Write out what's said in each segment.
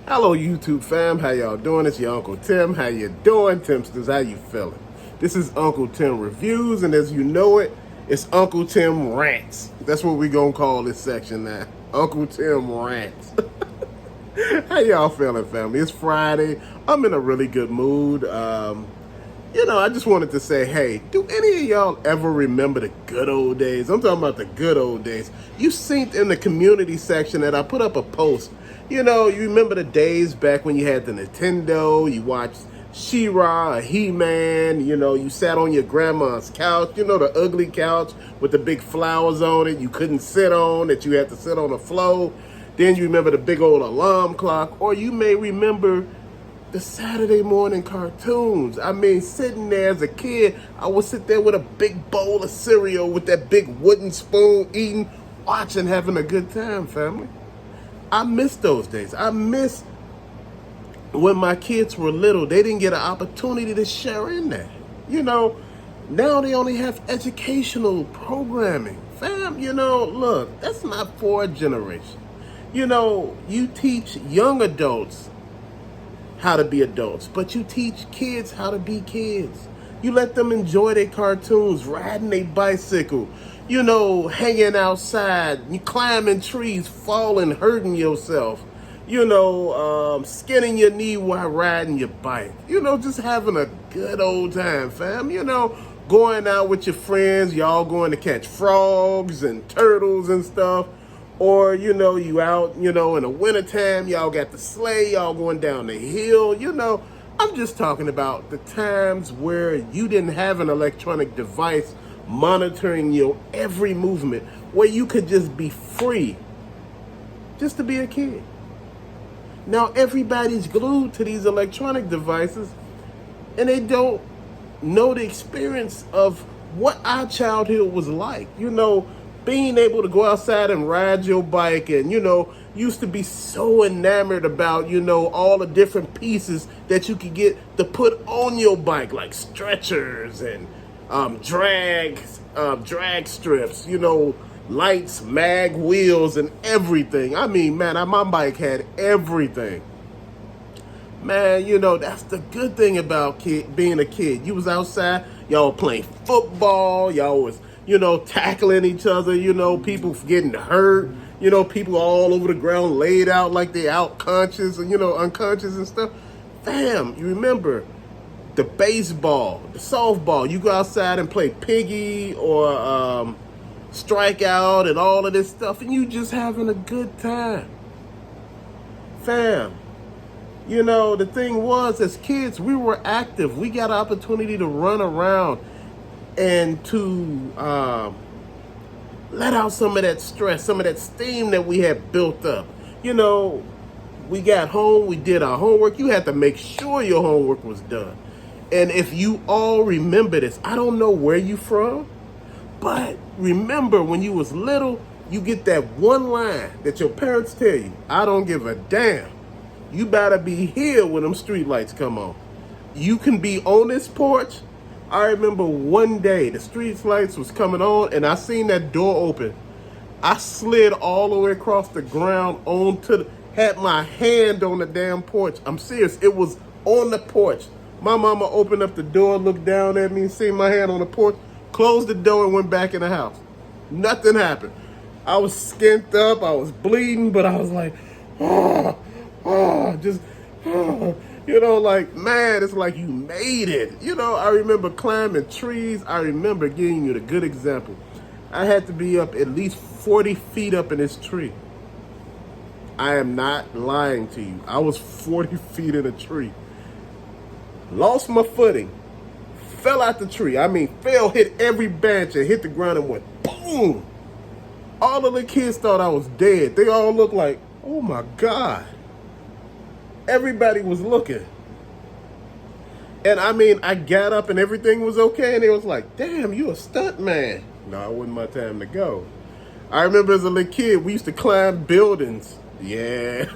Hello, YouTube fam. How y'all doing? It's your Uncle Tim. How you doing, Timsters? How you feeling? This is Uncle Tim Reviews, and as you know it, it's Uncle Tim Rants. That's what we gonna call this section now. Uncle Tim Rants. How y'all feeling, family? It's Friday. I'm in a really good mood. I just wanted to say, hey, do any of y'all ever remember the good old days? I'm talking about the good old days. You seen in the community section that I put up a post. You remember the days back when you had the Nintendo, you watched She-Ra, or He-Man, you sat on your grandma's couch, the ugly couch with the big flowers on it you couldn't sit on, that you had to sit on the floor. Then you remember the big old alarm clock, or you may remember the Saturday morning cartoons. I mean, sitting there as a kid, I would sit there with a big bowl of cereal with that big wooden spoon, eating, watching, having a good time, family. I miss those days. I miss when my kids were little, they didn't get an opportunity to share in that. Now they only have educational programming. Fam, look, that's not for a generation. You teach young adults how to be adults, but you teach kids how to be kids. You let them enjoy their cartoons, riding their bicycle, hanging outside, you climbing trees, falling, hurting yourself, skinning your knee while riding your bike, just having a good old time, fam, going out with your friends, y'all going to catch frogs and turtles and stuff. Or, you out, in the wintertime, y'all got the sleigh, y'all going down the hill, I'm just talking about the times where you didn't have an electronic device monitoring your every movement, where you could just be free, just to be a kid. Now everybody's glued to these electronic devices, and they don't know the experience of what our childhood was like, being able to go outside and ride your bike, and used to be so enamored about all the different pieces that you could get to put on your bike, like stretchers and drag strips, lights, mag wheels, and everything. I mean, man, my bike had everything. Man, that's the good thing about being a kid. You was outside, y'all playing football, y'all was tackling each other, people getting hurt, people all over the ground laid out like they out conscious and, unconscious and stuff. Fam, you remember the baseball, the softball, you go outside and play piggy or strikeout and all of this stuff, and you just having a good time. Fam, the thing was, as kids, we were active. We got an opportunity to run around and to let out some of that stress, some of that steam that we had built up. We got home, we did our homework. You had to make sure your homework was done. And if you all remember this, I don't know where you from, but remember when you was little, you get that one line that your parents tell you, I don't give a damn. You better be here when them street lights come on. You can be on this porch. I remember one day the street lights was coming on and I seen that door open. I slid all the way across the ground had my hand on the damn porch. I'm serious. It was on the porch. My mama opened up the door, looked down at me, and seen my hand on the porch, closed the door and went back in the house. Nothing happened. I was skint up, I was bleeding, but I was like, like, man, it's like you made it. I remember climbing trees. I remember giving you the good example. I had to be up at least 40 feet up in this tree. I am not lying to you. I was 40 feet in a tree. Lost my footing. Fell out the tree. I mean, hit every branch and hit the ground and went boom. All of the kids thought I was dead. They all looked like, oh my God. Everybody was looking. And I mean, I got up and everything was okay. And they was like, damn, you a stunt man. No, it wasn't my time to go. I remember as a little kid, we used to climb buildings. Yeah.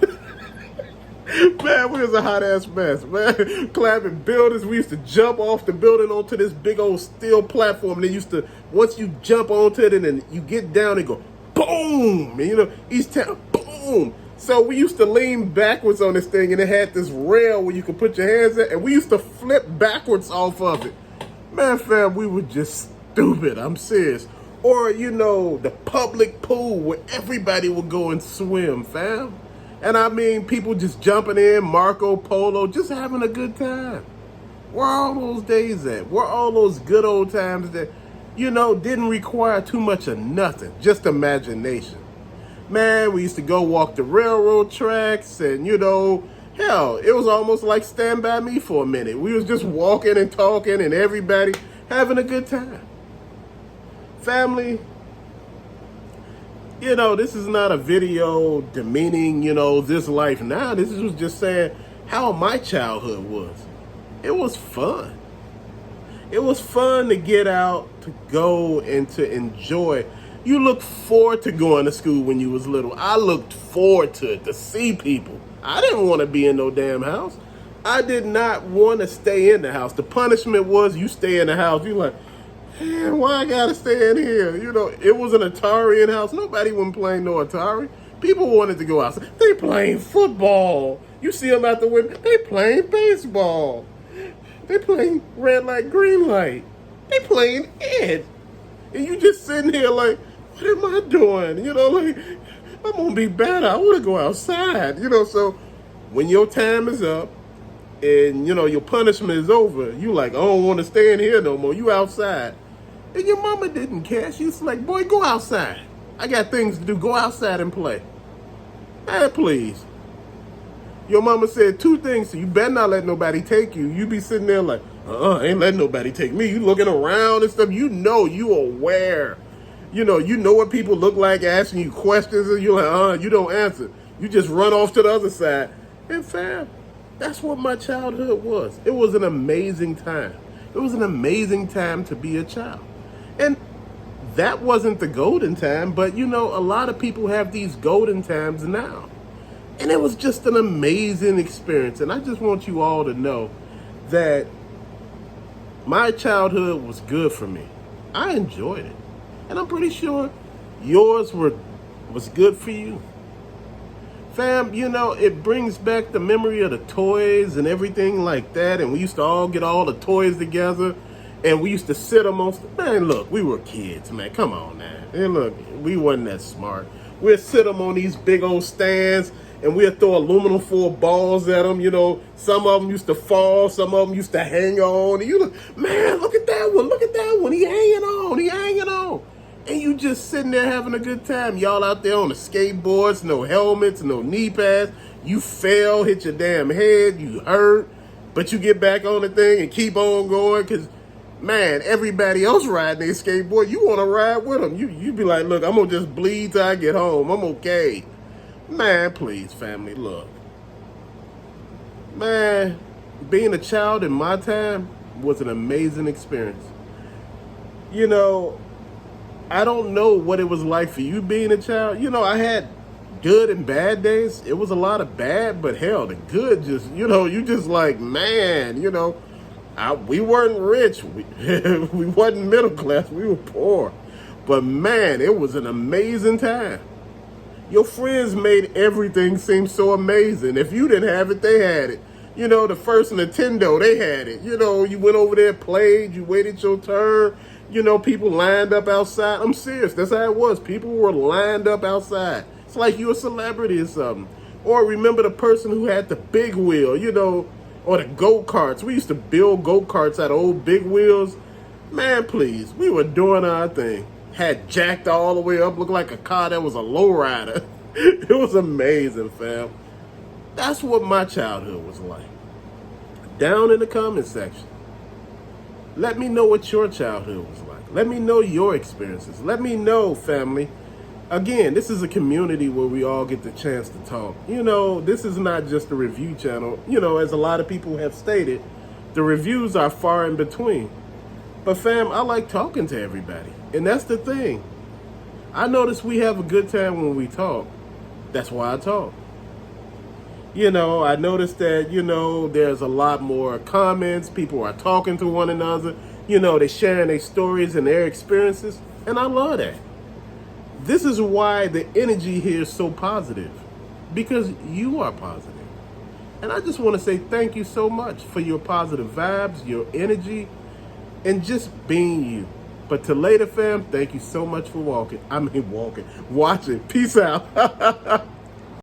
Man, we was a hot ass mess, man. Climbing buildings. We used to jump off the building onto this big old steel platform. They used to, once you jump onto it and then you get down and go, boom. And each time, boom. So we used to lean backwards on this thing, and it had this rail where you could put your hands in, and we used to flip backwards off of it. Man, fam, we were just stupid. I'm serious. Or, the public pool where everybody would go and swim, fam. And I mean, people just jumping in, Marco Polo, just having a good time. Where are all those days at? Where are all those good old times that, didn't require too much of nothing, just imagination? Man, we used to go walk the railroad tracks and, hell, it was almost like Stand By Me for a minute. We was just walking and talking and everybody having a good time. Family, this is not a video demeaning, this life now. This was just saying how my childhood was. It was fun. It was fun to get out, to go and to enjoy. You look forward to going to school when you was little. I looked forward to it, to see people. I didn't want to be in no damn house. I did not want to stay in the house. The punishment was you stay in the house. You like, man, why I gotta stay in here? It was an Atari in the house. Nobody wasn't playing no Atari. People wanted to go outside. They playing football. You see them out the window. They playing baseball. They playing red light, green light. They playing it. And you just sitting here like, what am I doing? I'm going to be better. I want to go outside. So when your time is up and, your punishment is over, you like, I don't want to stay in here no more. You outside. And your mama didn't care. She's like, boy, go outside. I got things to do. Go outside and play. Man, please. Your mama said two things. So you better not let nobody take you. You be sitting there like, ain't letting nobody take me. You looking around and stuff. You aware. You know what people look like asking you questions and you're like, you don't answer. You just run off to the other side. And fam, that's what my childhood was. It was an amazing time. It was an amazing time to be a child. And that wasn't the golden time, but a lot of people have these golden times now. And it was just an amazing experience. And I just want you all to know that my childhood was good for me. I enjoyed it. And I'm pretty sure yours was good for you. Fam, it brings back the memory of the toys and everything like that. And we used to all get all the toys together. And we used to sit amongst, man, look, we were kids, man. Come on now. And look, we wasn't that smart. We'd sit them on these big old stands. And we'd throw aluminum foil balls at them. Some of them used to fall. Some of them used to hang on. And you look, man, look at that one. Look at that one. He hanging on. He hanging on. And you just sitting there having a good time. Y'all out there on the skateboards, no helmets, no knee pads. You fell, hit your damn head, you hurt. But you get back on the thing and keep on going because, man, everybody else riding their skateboard, you want to ride with them. You be like, look, I'm going to just bleed till I get home. I'm okay. Man, please, family, look. Man, being a child in my time was an amazing experience. I don't know what it was like for you being a child. I had good and bad days. It was a lot of bad, but hell, the good just, you just like, man, we weren't rich. We wasn't middle class. We were poor. But man, it was an amazing time. Your friends made everything seem so amazing. If you didn't have it, they had it. The first Nintendo, they had it. You went over there, played, you waited your turn. People lined up outside. I'm serious. That's how it was. People were lined up outside. It's like you a celebrity or something. Or remember the person who had the big wheel, or the go-karts. We used to build go-karts out of old big wheels. Man, please. We were doing our thing. Had jacked all the way up, looked like a car that was a lowrider. It was amazing, fam. That's what my childhood was like. Down in the comment section, let me know what your childhood was like. Let me know your experiences. Let me know, family. Again, this is a community where we all get the chance to talk. This is not just a review channel. As a lot of people have stated, the reviews are far in between. But fam, I like talking to everybody. And that's the thing. I notice we have a good time when we talk. That's why I talk. I noticed that, there's a lot more comments. People are talking to one another. They're sharing their stories and their experiences. And I love that. This is why the energy here is so positive. because you are positive. And I just want to say thank you so much for your positive vibes, your energy, and just being you. But to later, fam, thank you so much for watching. Peace out.